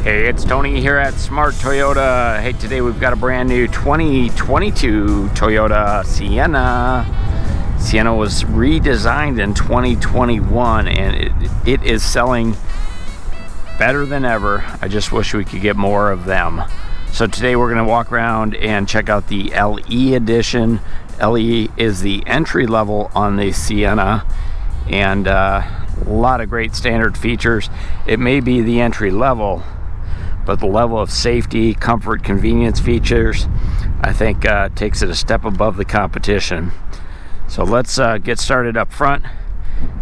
Hey, it's Tony here at Smart Toyota. Hey, today we've got a brand new 2022 Toyota Sienna. Sienna was redesigned in 2021 and it is selling better than ever. I just wish we could get more of them. So today we're going to walk around and check out the LE edition. LE is the entry level on the Sienna, and a lot of great standard features. It may be the entry level, but the level of safety, comfort, convenience features, I think takes it a step above the competition. So let's get started up front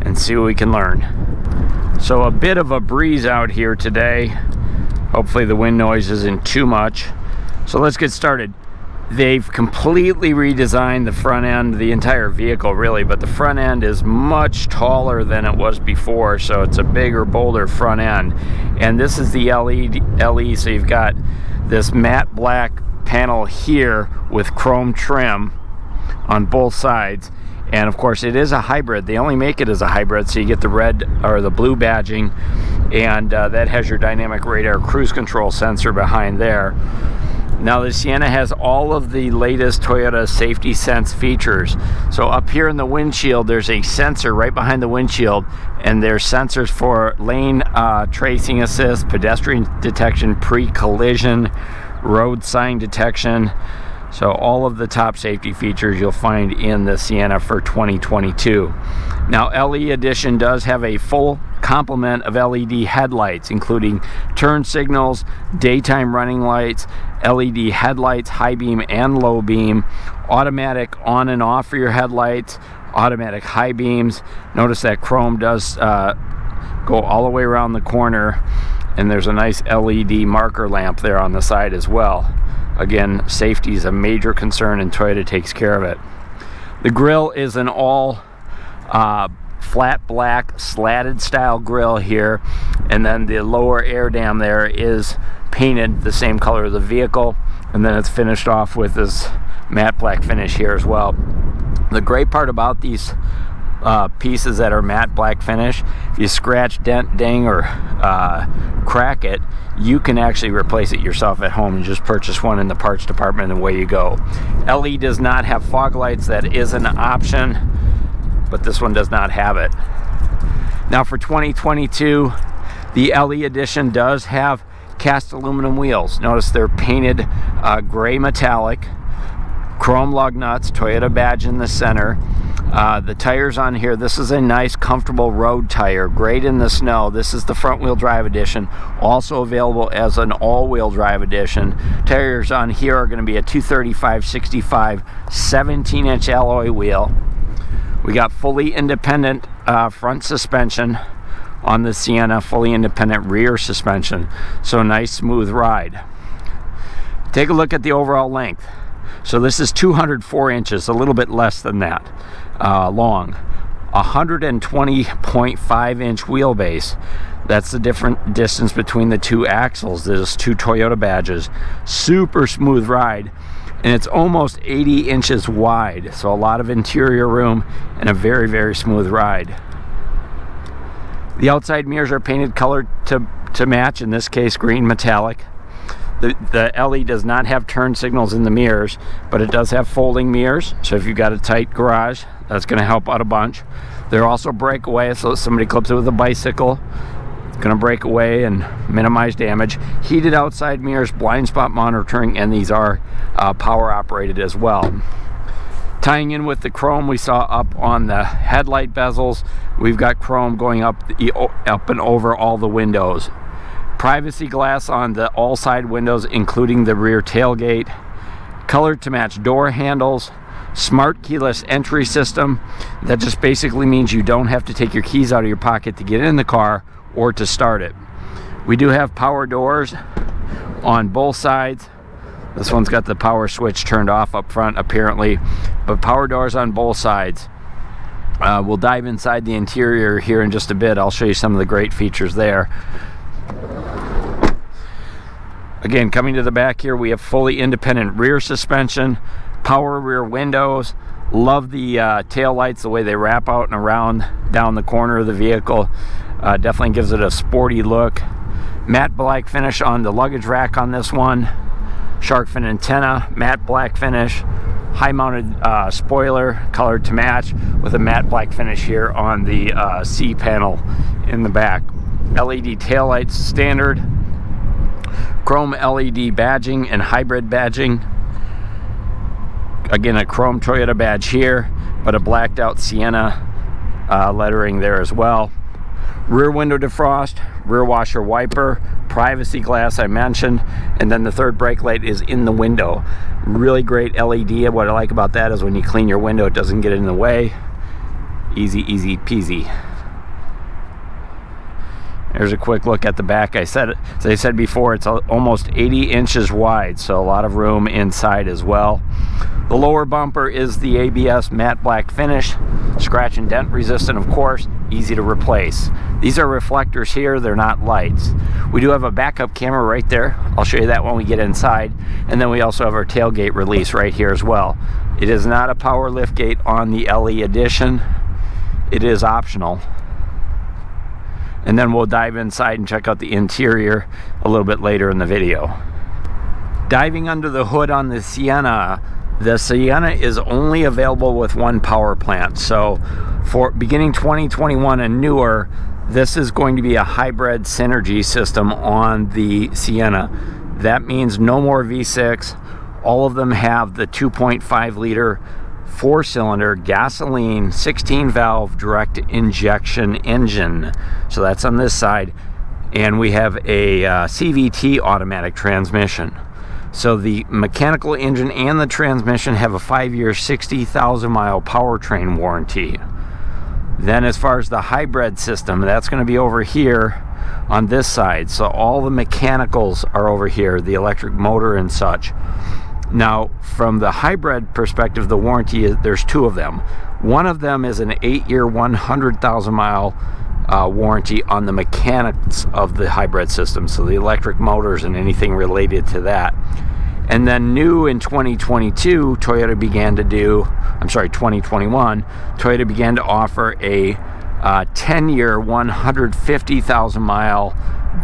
and see what we can learn. So a bit of a breeze out here today. Hopefully the wind noise isn't too much. So let's get started. They've completely redesigned the front end, the entire vehicle really, but the front end is much taller than it was before, so it's a bigger, bolder front end. And this is the LE, so you've got this matte black panel here with chrome trim on both sides. And of course it is a hybrid. They only make it as a hybrid, so you get the red or the blue badging, and that has your dynamic radar cruise control sensor behind there. Now the Sienna has all of the latest Toyota Safety Sense features. So up here in the windshield, there's a sensor right behind the windshield, and there's sensors for lane tracing assist, pedestrian detection, pre-collision, road sign detection. So all of the top safety features you'll find in the Sienna for 2022. Now LE Edition does have a full complement of LED headlights, including turn signals, daytime running lights, LED headlights, high beam and low beam, automatic on and off for your headlights, automatic high beams. Notice that chrome does go all the way around the corner, and there's a nice LED marker lamp there on the side as well. Again, safety is a major concern and Toyota takes care of it. The grille is an all flat black slatted style grille here, and then the lower air dam there is painted the same color of the vehicle, and then it's finished off with this matte black finish here as well. The great part about these pieces that are matte black finish, if you scratch, dent, ding, or crack it, you can actually replace it yourself at home and just purchase one in the parts department and away you go. LE does not have fog lights. That is an option, but this one does not have it. Now for 2022, the LE edition does have cast aluminum wheels. Notice they're painted gray metallic, chrome lug nuts, Toyota badge in the center. The tires on here, this is a nice comfortable road tire, great in the snow. This is the front wheel drive edition, also available as an all-wheel drive edition. Tires on here are going to be a 235/65 17-inch alloy wheel. We got fully independent front suspension on the Sienna, fully independent rear suspension, so nice smooth ride. Take a look at the overall length. So this is 204 inches, a little bit less than that long. 120.5 inch wheelbase. That's the different distance between the two axles. There's two Toyota badges. Super smooth ride, and it's almost 80 inches wide, so a lot of interior room and a very, very smooth ride. The outside mirrors are painted color to match, in this case green metallic. The LE does not have turn signals in the mirrors, but it does have folding mirrors, so if you've got a tight garage, that's going to help out a bunch. They're also breakaway, so if somebody clips it with a bicycle, it's going to break away and minimize damage. Heated outside mirrors, blind spot monitoring, and these are power operated as well. Tying in with the chrome we saw up on the headlight bezels, we've got chrome going up and over all the windows. Privacy glass on the all side windows, including the rear tailgate. Color to match door handles. Smart keyless entry system. That just basically means you don't have to take your keys out of your pocket to get in the car or to start it. We do have power doors on both sides. This one's got the power switch turned off up front apparently, but power doors on both sides. We'll dive inside the interior here in just a bit. I'll show you some of the great features there. Again, coming to the back here, we have fully independent rear suspension, power rear windows. Love the tail lights, the way they wrap out and around down the corner of the vehicle. Definitely gives it a sporty look. Matte black finish on the luggage rack on this one. Shark fin antenna, matte black finish. High mounted spoiler, colored to match, with a matte black finish here on the C panel in the back. LED taillights standard. Chrome LED badging and hybrid badging. Again, a chrome Toyota badge here, but a blacked out Sienna lettering there as well. Rear window defrost, rear washer wiper, privacy glass I mentioned, and then the third brake light is in the window. Really great LED. What I like about that is when you clean your window, it doesn't get in the way. Easy peasy. There's a quick look at the back. As I said before, it's almost 80 inches wide, so a lot of room inside as well. The lower bumper is the ABS matte black finish, scratch and dent resistant, of course, easy to replace. These are reflectors here, they're not lights. We do have a backup camera right there. I'll show you that when we get inside. And then we also have our tailgate release right here as well. It is not a power liftgate on the LE edition. It is optional. And then we'll dive inside and check out the interior a little bit later in the video. Diving under the hood on the Sienna is only available with one power plant. So for beginning 2021 and newer, this is going to be a hybrid synergy system on the Sienna. That means no more V6. All of them have the 2.5 liter 4-cylinder gasoline 16 valve direct injection engine. So that's on this side. And we have a CVT automatic transmission. So the mechanical engine and the transmission have a 5-year 60,000 mile powertrain warranty. Then as far as the hybrid system, that's going to be over here on this side. So all the mechanicals are over here, the electric motor and such. Now, from the hybrid perspective, the warranty there's two of them. One of them is an 8-year, 100,000 mile warranty on the mechanics of the hybrid system, so the electric motors and anything related to that. And then new in 2021, Toyota began to offer a 10-year, 150,000 mile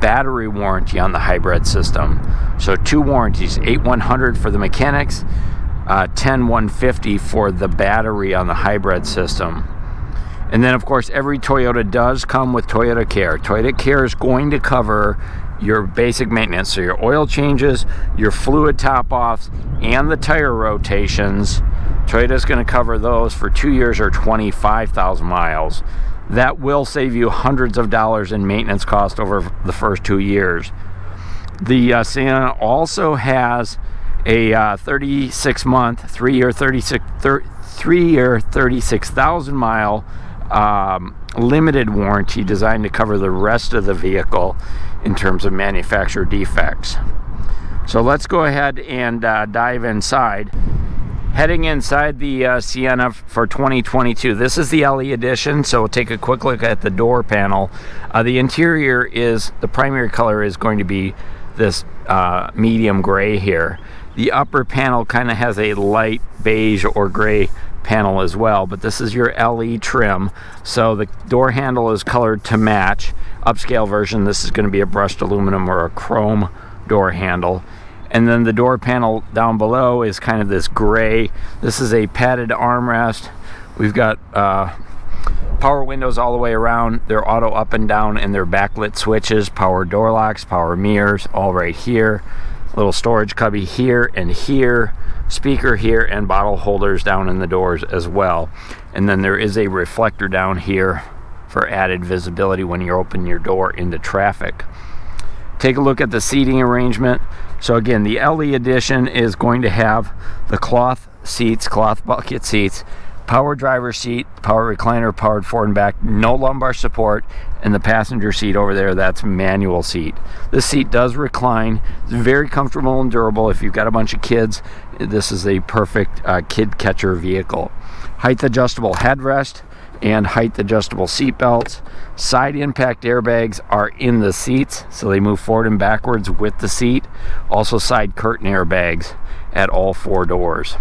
battery warranty on the hybrid system. So two warranties, 8/100 for the mechanics, 10/150 for the battery on the hybrid system. And then of course every Toyota does come with Toyota Care. Toyota Care is going to cover your basic maintenance, so your oil changes, your fluid top-offs, and the tire rotations. Toyota's going to cover those for 2 years or 25,000 miles. That will save you hundreds of dollars in maintenance cost over the first 2 years. The Sienna also has a 36-month, 3-year, 36,000 mile limited warranty designed to cover the rest of the vehicle in terms of manufacturer defects. So let's go ahead and dive inside. Heading inside the Sienna for 2022. This is the LE edition, so we'll take a quick look at the door panel. The interior is, the primary color is going to be this medium gray here. The upper panel kind of has a light beige or gray panel as well, but this is your LE trim. So the door handle is colored to match. Upscale version, this is going to be a brushed aluminum or a chrome door handle. And then the door panel down below is kind of this gray. This is a padded armrest. We've got power windows all the way around. They're auto up and down, and they're backlit switches, power door locks, power mirrors, all right here. Little storage cubby here and here, speaker here, and bottle holders down in the doors as well. And then there is a reflector down here for added visibility when you open your door into traffic. Take a look at the seating arrangement. So again, the LE edition is going to have the cloth seats, cloth bucket seats, power driver seat, power recliner, powered forward and back, no lumbar support, and the passenger seat over there, that's manual seat. This seat does recline. It's very comfortable and durable. If you've got a bunch of kids, this is a perfect kid catcher vehicle. Height adjustable headrest and height adjustable seat belts. Side impact airbags are in the seats, so they move forward and backwards with the seat. Also side curtain airbags at all 4 doors.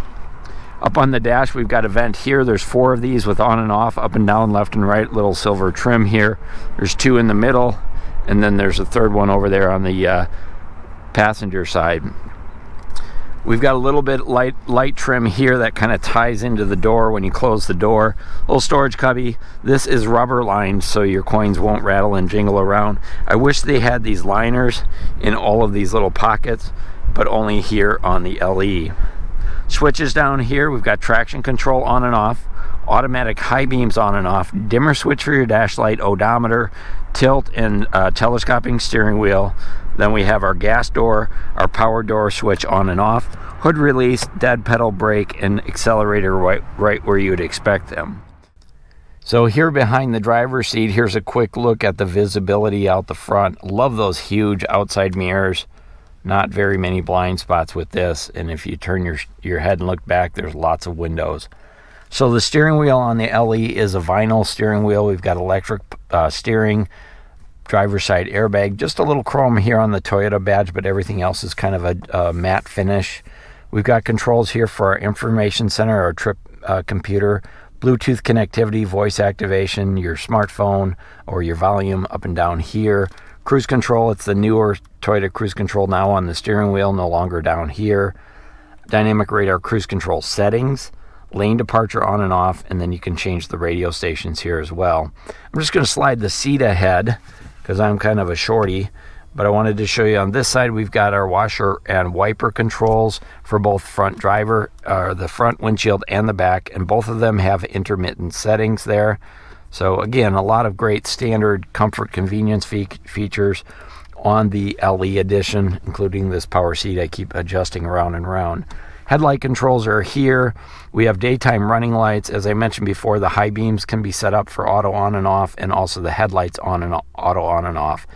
Up on the dash, we've got a vent here. There's 4 of these with on and off, up and down, left and right, little silver trim here. There's 2 in the middle, and then there's a third one over there on the passenger side. We've got a little bit light trim here that kind of ties into the door when you close the door. Little storage cubby. This is rubber lined so your coins won't rattle and jingle around. I wish they had these liners in all of these little pockets, but only here on the LE. Switches down here. We've got traction control on and off, automatic high beams on and off, dimmer switch for your dash light, odometer, tilt and telescoping steering wheel. Then we have our gas door, our power door switch on and off, hood release, dead pedal brake, and accelerator right where you would expect them. So here behind the driver's seat, here's a quick look at the visibility out the front. Love those huge outside mirrors. Not very many blind spots with this, and if you turn your head and look back, there's lots of windows. So the steering wheel on the LE is a vinyl steering wheel. We've got electric steering, driver's side airbag, just a little chrome here on the Toyota badge, but everything else is kind of a matte finish. We've got controls here for our information center, our trip computer, Bluetooth connectivity, voice activation, your smartphone or your volume up and down here. Cruise control, it's the newer Toyota cruise control now on the steering wheel, no longer down here. Dynamic radar cruise control settings, lane departure on and off, and then you can change the radio stations here as well. I'm just going to slide the seat ahead because I'm kind of a shorty, but I wanted to show you on this side we've got our washer and wiper controls for both the front windshield and the back, and both of them have intermittent settings there. So again, a lot of great standard comfort convenience features on the LE edition, including this power seat I keep adjusting around and around. Headlight controls are here. We have daytime running lights. As I mentioned before, the high beams can be set up for auto on and off, and also the headlights on and auto on and off.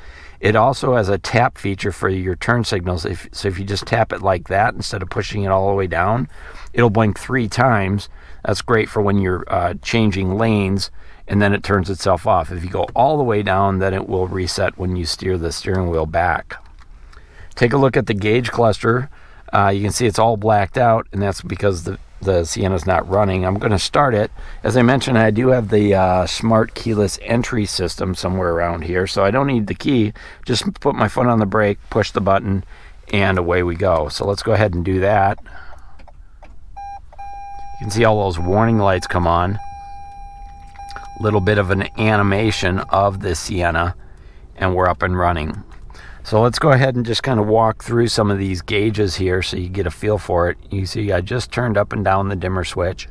It also has a tap feature for your turn signals. So if you just tap it like that instead of pushing it all the way down, it'll blink 3 times. That's great for when you're changing lanes, and then it turns itself off. If you go all the way down, then it will reset when you steer the steering wheel back. Take a look at the gauge cluster. You can see it's all blacked out, and that's because the Sienna's not running. I'm going to start it. As I mentioned, I do have the smart keyless entry system somewhere around here, so I don't need the key. Just put my foot on the brake, push the button, and away we go. So let's go ahead and do that. You can see all those warning lights come on. Little bit of an animation of the Sienna, and we're up and running. So let's go ahead and just kind of walk through some of these gauges here so you get a feel for it. You see I just turned up and down the dimmer switch.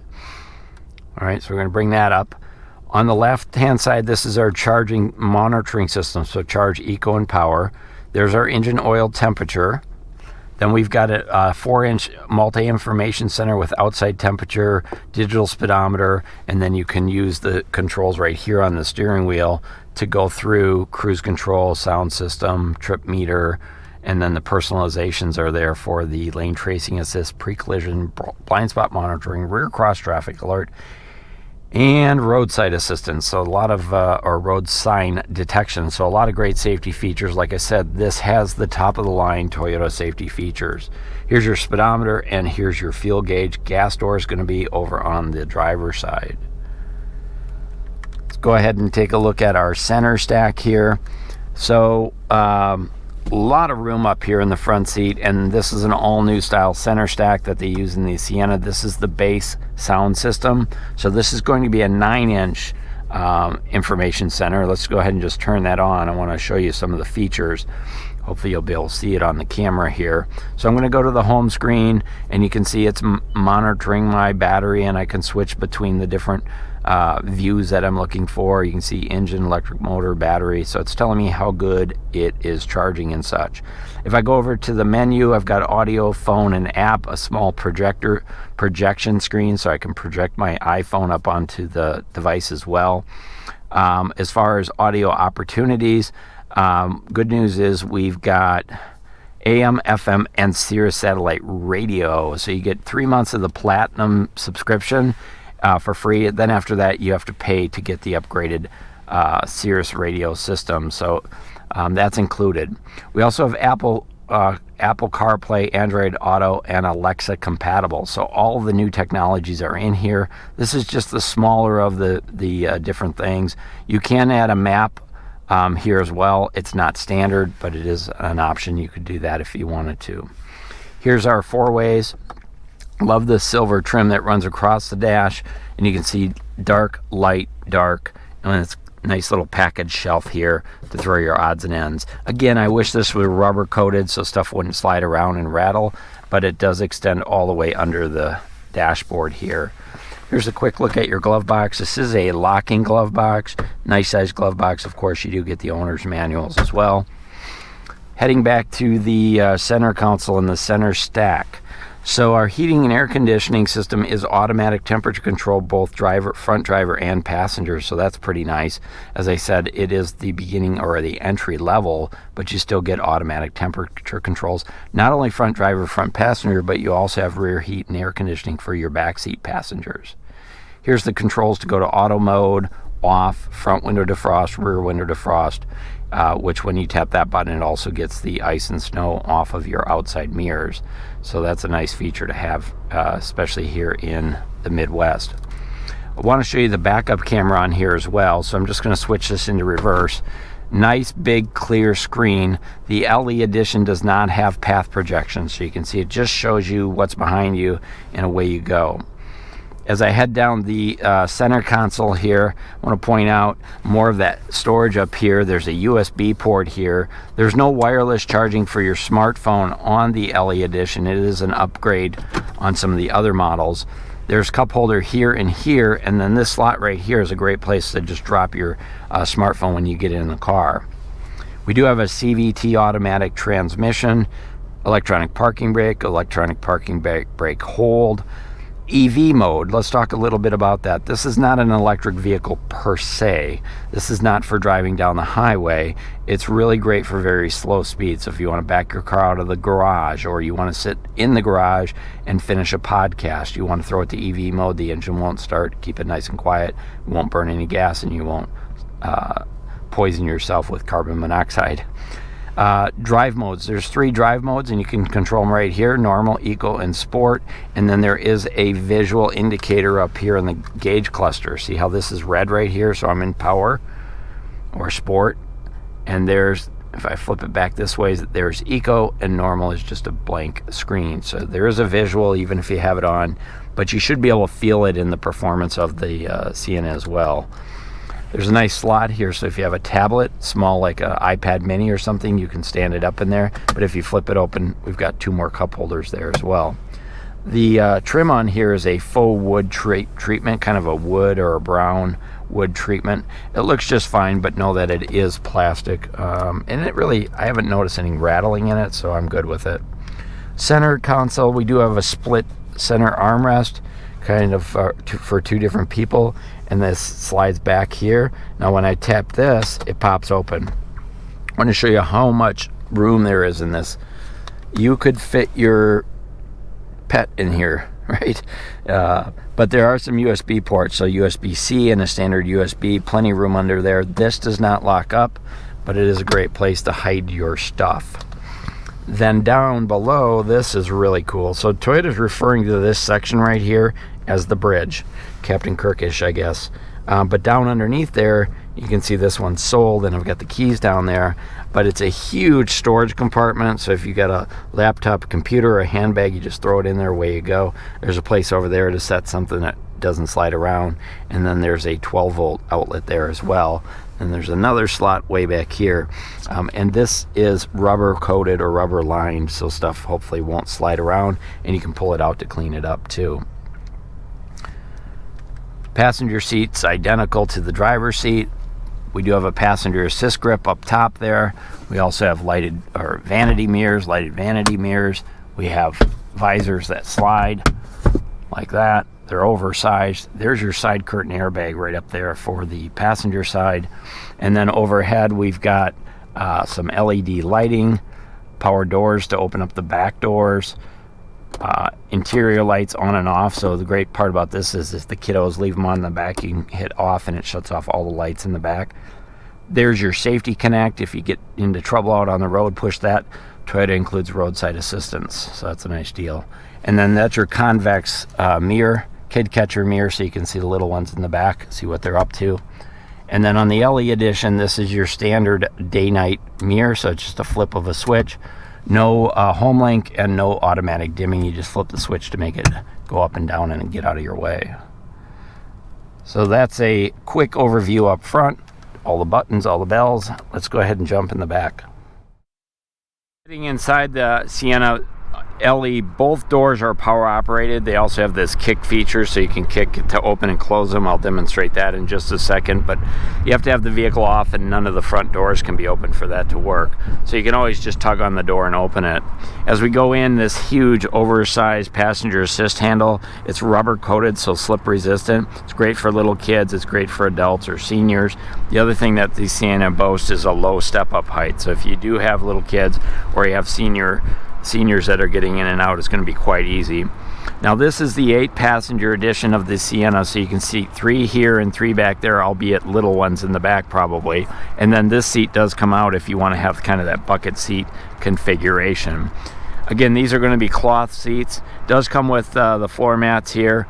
All right, so we're going to bring that up. On the left hand side, this is our charging monitoring system, so charge, eco, and power. There's our engine oil temperature. Then we've got a 4-inch multi-information center with outside temperature, digital speedometer, and then you can use the controls right here on the steering wheel to go through cruise control, sound system, trip meter, and then the personalizations are there for the lane tracing assist, pre-collision, blind spot monitoring, rear cross traffic alert, and roadside assistance. So a lot of or road sign detection. So a lot of great safety features. Like I said, this has the top of the line Toyota safety features. Here's your speedometer, and here's your fuel gauge. Gas door is going to be over on the driver's side. Let's go ahead and take a look at our center stack here. So a lot of room up here in the front seat, and this is an all-new style center stack that they use in the Sienna. This is the base sound system. So this is going to be a 9-inch information center. Let's go ahead and just turn that on. I want to show you some of the features. Hopefully you'll be able to see it on the camera here. So I'm going to go to the home screen, and you can see it's monitoring my battery, and I can switch between the different views that I'm looking for. You can see engine, electric motor, battery, so it's telling me how good it is charging and such. If I go over to the menu, I've got audio, phone, and app, a small projection screen, so I can project my iPhone up onto the device as well. As far as audio opportunities, good news is we've got AM, FM, and Sirius satellite radio, so you get 3 months of the platinum subscription for free. Then after that, you have to pay to get the upgraded Sirius radio system. So that's included. We also have Apple CarPlay, Android Auto, and Alexa compatible. So all the new technologies are in here. This is just the smaller of the different things. You can add a map here as well. It's not standard, but it is an option. You could do that if you wanted to. Here's our 4-ways. Love the silver trim that runs across the dash, and you can see dark, light, dark, and it's a nice little package shelf here to throw your odds and ends. Again, I wish this were rubber coated so stuff wouldn't slide around and rattle, but it does extend all the way under the dashboard here. Here's a quick look at your glove box. This is a locking glove box. Nice size glove box. Of course, you do get the owner's manuals as well. Heading back to the center console and the center stack. So our heating and air conditioning system is automatic temperature control, both front driver and passenger, so that's pretty nice. As I said, it is the beginning or the entry level, but you still get automatic temperature controls. Not only front driver, front passenger, but you also have rear heat and air conditioning for your backseat passengers. Here's the controls to go to auto mode, off, front window defrost, rear window defrost, which when you tap that button, it also gets the ice and snow off of your outside mirrors. So that's a nice feature to have, especially here in the Midwest. I want to show you the backup camera on here as well, so I'm just going to switch this into reverse. Nice big clear screen. The LE edition does not have path projection, so you can see it just shows you what's behind you and away you go. As I head down the center console here, I want to point out more of that storage up here. There's a USB port here. There's no wireless charging for your smartphone on the LE edition. It is an upgrade on some of the other models. There's cup holder here, and then this slot right here is a great place to just drop your smartphone when you get in the car. We do have a CVT automatic transmission, electronic parking brake hold, EV mode. Let's talk a little bit about that. This is not an electric vehicle per se. This is not for driving down the highway. It's really great for very slow speeds. So if you want to back your car out of the garage, or you want to sit in the garage and finish a podcast, you want to throw it to EV mode, the engine won't start, keep it nice and quiet, it won't burn any gas, and you won't poison yourself with carbon monoxide. Drive modes. There's 3 drive modes, and you can control them right here: normal, eco, and sport. And then there is a visual indicator up here in the gauge cluster. See how this is red right here? So I'm in power or sport. And there's, if I flip it back this way, there's eco, and normal is just a blank screen. So there is a visual even if you have it on, but you should be able to feel it in the performance of the Sienna as well. There's a nice slot here, so if you have a tablet, small like an iPad mini or something, you can stand it up in there. But if you flip it open, we've got 2 more cup holders there as well. The trim on here is a faux wood treatment, kind of a wood or a brown wood treatment. It looks just fine, but know that it is plastic. And it really, I haven't noticed any rattling in it, so I'm good with it. Center console, we do have a split center armrest, kind of for 2 different people, and this slides back here. Now when I tap this, it pops open. I want to show you how much room there is in this. You could fit your pet in here, right? But there are some USB ports, so USB-C and a standard USB, plenty of room under there. This does not lock up, but it is a great place to hide your stuff. Then down below, this is really cool. So Toyota's referring to this section right here as the bridge. Captain Kirkish, I guess. But down underneath there, you can see this one's sold, and I've got the keys down there. But it's a huge storage compartment, so if you got a laptop, a computer, or a handbag, you just throw it in there, away you go. There's a place over there to set something that doesn't slide around, and then there's a 12-volt outlet there as well. And there's another slot way back here, and this is rubber coated or rubber lined, so stuff hopefully won't slide around, and you can pull it out to clean it up too. Passenger seat's identical to the driver's seat. We do have a passenger assist grip up top there. We also have lighted or vanity mirrors, lighted vanity mirrors. We have visors that slide like that. They're oversized. There's your side curtain airbag right up there for the passenger side. And then overhead, we've got some LED lighting, power doors to open up the back doors, interior lights on and off. So the great part about this is if the kiddos leave them on the back, you can hit off and it shuts off all the lights in the back. There's your safety connect. If you get into trouble out on the road, push that. Toyota includes roadside assistance, so that's a nice deal. And then that's your convex mirror, kid catcher mirror, so you can see the little ones in the back, see what they're up to. And then on the LE edition, this is your standard day-night mirror, so it's just a flip of a switch. No home link and no automatic dimming. You just flip the switch to make it go up and down and get out of your way. So that's a quick overview up front. All the buttons, all the bells. Let's go ahead and jump in the back. Sitting inside the Sienna LE, both doors are power operated. They also have this kick feature, so you can kick to open and close them. I'll demonstrate that in just a second, but you have to have the vehicle off and none of the front doors can be open for that to work. So you can always just tug on the door and open it. As we go in, this huge oversized passenger assist handle, it's rubber coated, so slip resistant. It's great for little kids, it's great for adults or seniors. The other thing that the Sienna boasts is a low step-up height, so if you do have little kids or you have seniors that are getting in and out, it's going to be quite easy. Now this is the 8-passenger edition of the Sienna, so you can see 3 here and 3 back there, albeit little ones in the back probably. And then this seat does come out if you want to have kind of that bucket seat configuration. Again, these are going to be cloth seats. Does come with the floor mats here.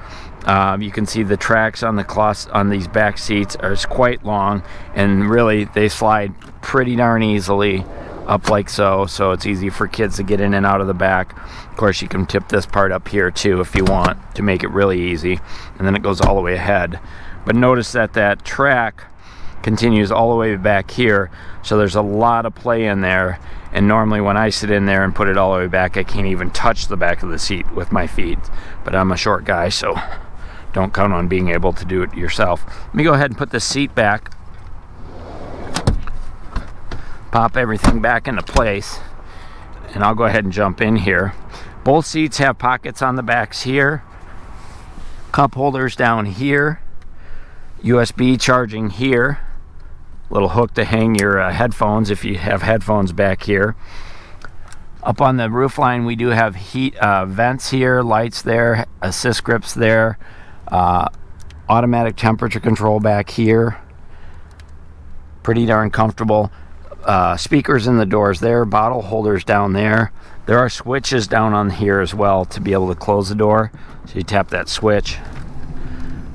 You can see the tracks on the cloth on these back seats are quite long, and really they slide pretty darn easily up like so it's easy for kids to get in and out of the back. Of course, you can tip this part up here too if you want to make it really easy, and then it goes all the way ahead. But notice that that track continues all the way back here, so there's a lot of play in there, and normally when I sit in there and put it all the way back, I can't even touch the back of the seat with my feet, but I'm a short guy, so don't count on being able to do it yourself. Let me go ahead and put the seat back, pop everything back into place, and I'll go ahead and jump in here. Both seats have pockets on the backs here, cup holders down here, USB charging here, little hook to hang your headphones if you have headphones back here. Up on the roof line, we do have heat vents here, lights there, assist grips there, automatic temperature control back here. Pretty darn comfortable. Speakers in the doors there, bottle holders down there. There are switches down on here as well to be able to close the door. So you tap that switch,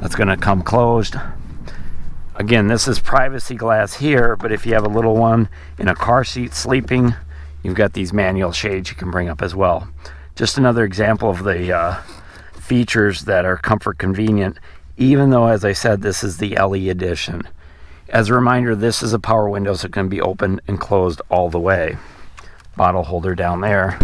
that's going to come closed. Again, this is privacy glass here, but if you have a little one in a car seat sleeping, you've got these manual shades you can bring up as well. Just another example of the features that are comfort convenient, even though, as I said, this is the LE edition. As a reminder, this is a power window, so it can be opened and closed all the way. Bottle holder down there.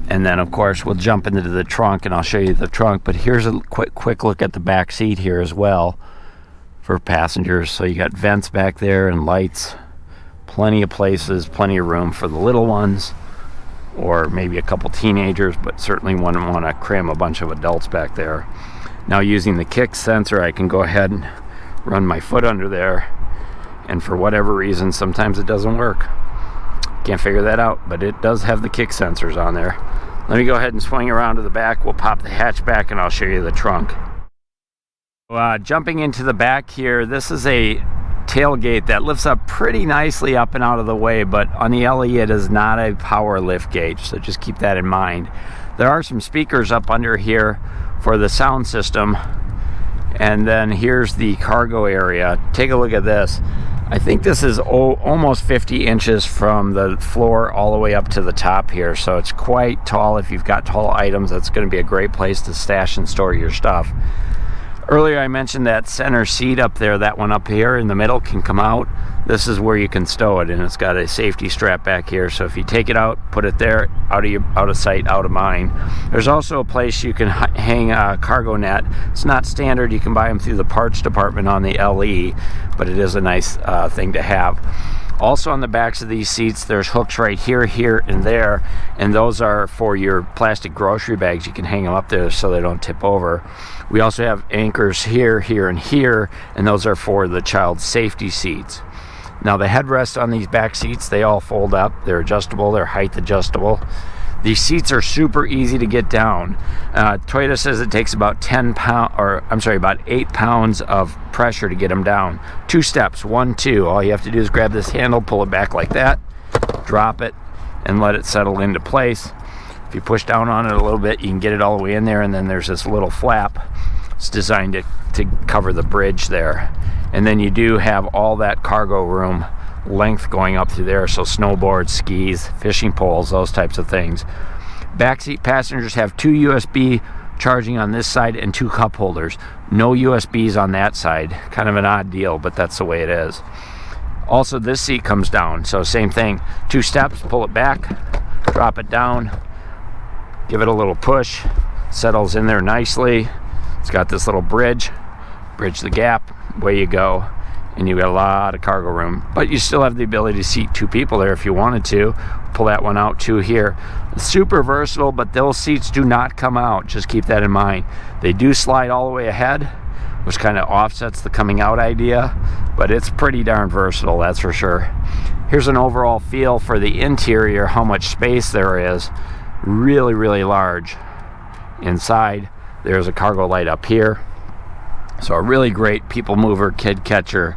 And then, of course, we'll jump into the trunk, and I'll show you the trunk. But here's a quick look at the back seat here as well for passengers. So you got vents back there and lights. Plenty of places, plenty of room for the little ones, or maybe a couple teenagers, but certainly wouldn't want to cram a bunch of adults back there. Now, using the kick sensor, I can go ahead and run my foot under there, and for whatever reason sometimes it doesn't work. Can't figure that out, but it does have the kick sensors on there. Let me go ahead and swing around to the back. We'll pop the hatch back and I'll show you the trunk. Jumping into the back here, this is a tailgate that lifts up pretty nicely up and out of the way, but on the LE it is not a power lift gate, so just keep that in mind. There are some speakers up under here for the sound system. And then here's the cargo area. Take a look at this. I think this is almost 50 inches from the floor all the way up to the top here. So it's quite tall. If you've got tall items, that's going to be a great place to stash and store your stuff. Earlier I mentioned that center seat up there, that one up here in the middle can come out. This is where you can stow it, and it's got a safety strap back here. So if you take it out, put it there, out of sight, out of mind. There's also a place you can hang a cargo net. It's not standard. You can buy them through the parts department on the LE, but it is a nice thing to have. Also on the backs of these seats, there's hooks right here, here, and there, and those are for your plastic grocery bags. You can hang them up there so they don't tip over. We also have anchors here, here, and here, and those are for the child's safety seats. Now the headrests on these back seats, they all fold up. They're adjustable, they're height adjustable. These seats are super easy to get down. Toyota says it takes about 8 pounds of pressure to get them down. 2 steps, 1, 2. All you have to do is grab this handle, pull it back like that, drop it, and let it settle into place. If you push down on it a little bit, you can get it all the way in there, and then there's this little flap. It's designed to cover the bridge there. And then you do have all that cargo room length going up through there, so snowboards, skis, fishing poles, those types of things. Backseat passengers have 2 USB charging on this side and 2 cup holders. No USBs on that side. Kind of an odd deal, but that's the way it is. Also, this seat comes down, so same thing. 2 steps, pull it back, drop it down, give it a little push, settles in there nicely. It's got this little bridge the gap, away you go, and you got a lot of cargo room. But you still have the ability to seat 2 people there if you wanted to. Pull that one out too here. Super versatile, but those seats do not come out. Just keep that in mind. They do slide all the way ahead, which kind of offsets the coming out idea, but it's pretty darn versatile, that's for sure. Here's an overall feel for the interior, how much space there is. Really, really large. Inside, there's a cargo light up here. So a really great people mover, kid catcher,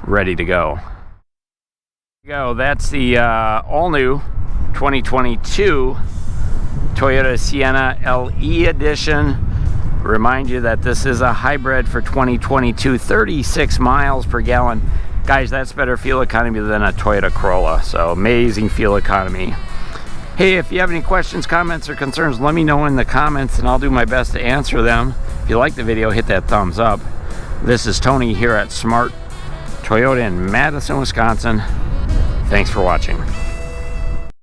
ready to go. That's the all-new 2022 Toyota Sienna LE Edition. Remind you that this is a hybrid for 2022, 36 miles per gallon. Guys, that's better fuel economy than a Toyota Corolla, so amazing fuel economy. Hey, if you have any questions, comments, or concerns, let me know in the comments and I'll do my best to answer them. If you like the video, hit that thumbs up. This is Tony here at Smart Toyota in Madison, Wisconsin. Thanks for watching.